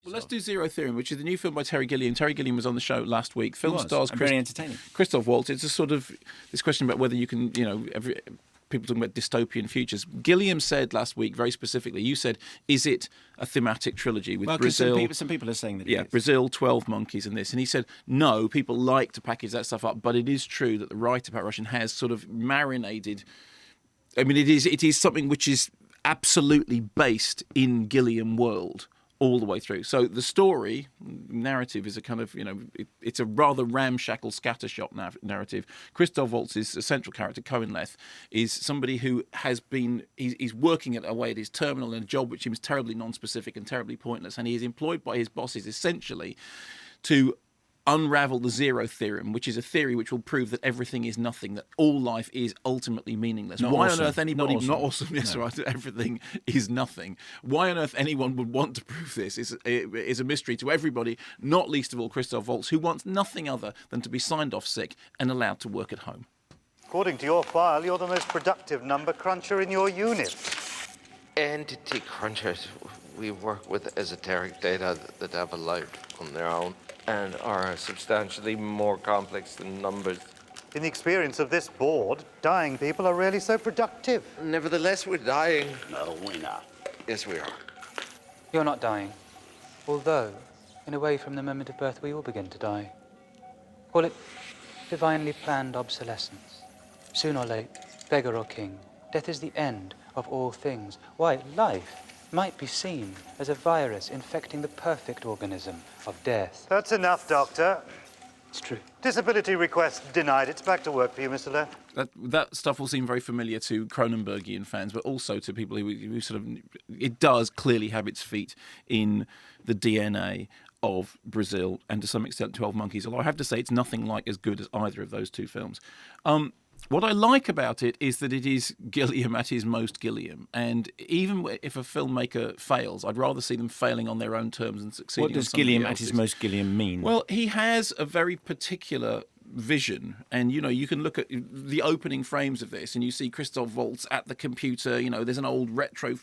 Well, let's do Zero Theorem, which is the new film by Terry Gilliam. Terry Gilliam was on the show last week. Film stars very entertaining. Christoph Waltz. It's a sort of this question about whether you can, people talking about dystopian futures. Gilliam said last week, very specifically, you said, is it a thematic trilogy with Brazil? Some people are saying that it is. Brazil, 12 Monkeys and this. And he said, no, people like to package that stuff up, but it is true that the writer, Pat Russian, has sort of marinated. I mean, it is something which is absolutely based in Gilliam world all the way through. So the story narrative is a kind of, it's a rather ramshackle scattershot narrative. Christoph Waltz's central character, Cohen Leth, is somebody who has been, he's working away at his terminal in a job which seems terribly non-specific and terribly pointless, and he is employed by his bosses essentially to unravel the Zero Theorem, which is a theory which will prove that everything is nothing, that all life is ultimately meaningless. Why on earth anybody... Not awesome, yes, no. Right, everything is nothing. Why on earth anyone would want to prove this is a mystery to everybody, not least of all Christoph Waltz, who wants nothing other than to be signed off sick and allowed to work at home. According to your file, you're the most productive number cruncher in your unit. Entity crunchers. We work with esoteric data that have a life on their own and are substantially more complex than numbers. In the experience of this board, dying people are really so productive. Nevertheless, we're dying. No, we're not. Yes, we are. You're not dying. Although, in a way, from the moment of birth, we all begin to die. Call it divinely planned obsolescence. Soon or late, beggar or king, death is the end of all things. Why, life might be seen as a virus infecting the perfect organism of death. That's enough, Doctor. It's true. Disability request denied. It's back to work for you, Mr. Leth. That stuff will seem very familiar to Cronenbergian fans, but also to people who sort of... It does clearly have its feet in the DNA of Brazil and to some extent 12 Monkeys, although I have to say it's nothing like as good as either of those two films. What I like about it is that it is Gilliam at his most Gilliam. And even if a filmmaker fails, I'd rather see them failing on their own terms than succeeding on somebody else's. What does Gilliam at his most Gilliam mean? Well, he has a very particular vision, and you can look at the opening frames of this and you see Christoph Waltz at the computer. There's an old retro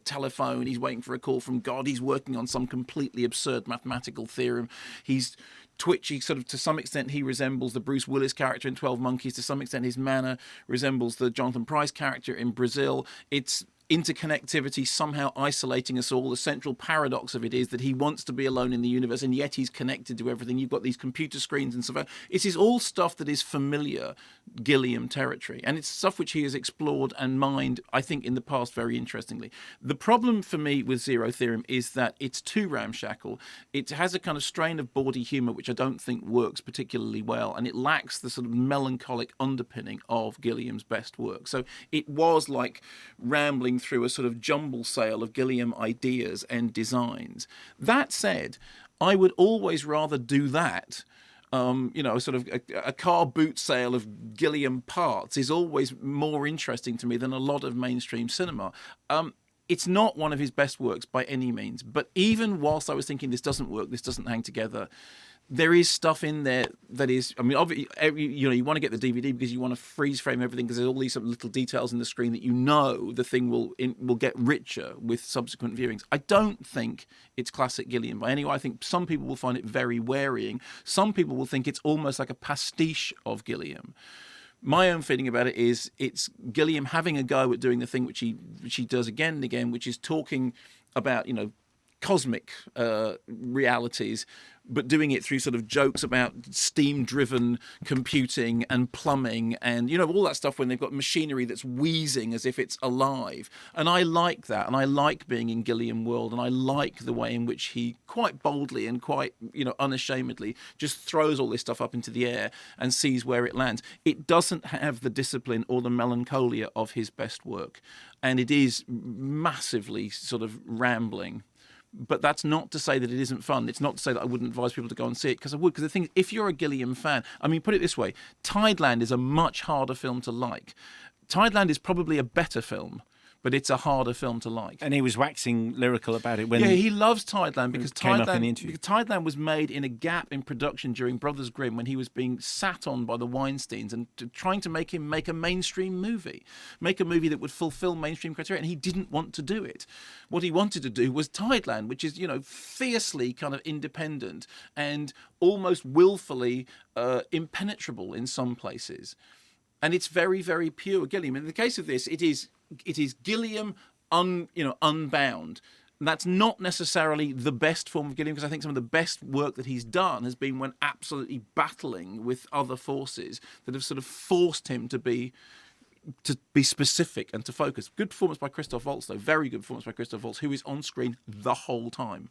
telephone, he's waiting for a call from God, he's working on some completely absurd mathematical theorem, he's twitchy, sort of to some extent he resembles the Bruce Willis character in 12 Monkeys, to some extent his manner resembles the Jonathan Pryce character in Brazil. It's interconnectivity somehow isolating us all. The central paradox of it is that he wants to be alone in the universe and yet he's connected to everything. You've got these computer screens and stuff. It is all stuff that is familiar Gilliam territory, and it's stuff which he has explored and mined, I think, in the past very interestingly. The problem for me with Zero Theorem is that it's too ramshackle. It has a kind of strain of bawdy humour which I don't think works particularly well, and it lacks the sort of melancholic underpinning of Gilliam's best work. So it was like rambling through a sort of jumble sale of Gilliam ideas and designs. That said, I would always rather do that. Sort of a car boot sale of Gilliam parts is always more interesting to me than a lot of mainstream cinema. It's not one of his best works by any means, but even whilst I was thinking this doesn't work, this doesn't hang together, there is stuff in there that is, I mean, obviously, you want to get the DVD because you want to freeze frame everything because there's all these little details in the screen that the thing will get richer with subsequent viewings. I don't think it's classic Gilliam by any way. I think some people will find it very wearying. Some people will think it's almost like a pastiche of Gilliam. My own feeling about it is it's Gilliam having a go at doing the thing which he does again and again, which is talking about, cosmic realities, but doing it through sort of jokes about steam-driven computing and plumbing and, all that stuff when they've got machinery that's wheezing as if it's alive. And I like that, and I like being in Gilliam world, and I like the way in which he quite boldly and quite, unashamedly just throws all this stuff up into the air and sees where it lands. It doesn't have the discipline or the melancholia of his best work, and it is massively sort of rambling. But that's not to say that it isn't fun. It's not to say that I wouldn't advise people to go and see it, because I would. Because the thing is, if you're a Gilliam fan, I mean, put it this way, Tideland is a much harder film to like. Tideland is probably a better film, but it's a harder film to like. And he was waxing lyrical about it when Yeah, he loves Tideland because came up in the interview. Tideland was made in a gap in production during Brothers Grimm when he was being sat on by the Weinsteins and trying to make him make a mainstream movie, make a movie that would fulfill mainstream criteria, and he didn't want to do it. What he wanted to do was Tideland, which is, fiercely kind of independent and almost willfully impenetrable in some places. And it's very, very pure Gilliam. In the case of this, it is Gilliam unbound. And that's not necessarily the best form of Gilliam, because I think some of the best work that he's done has been when absolutely battling with other forces that have sort of forced him to be specific and to focus. Good performance by Christoph Waltz, though. Very good performance by Christoph Waltz, who is on screen the whole time.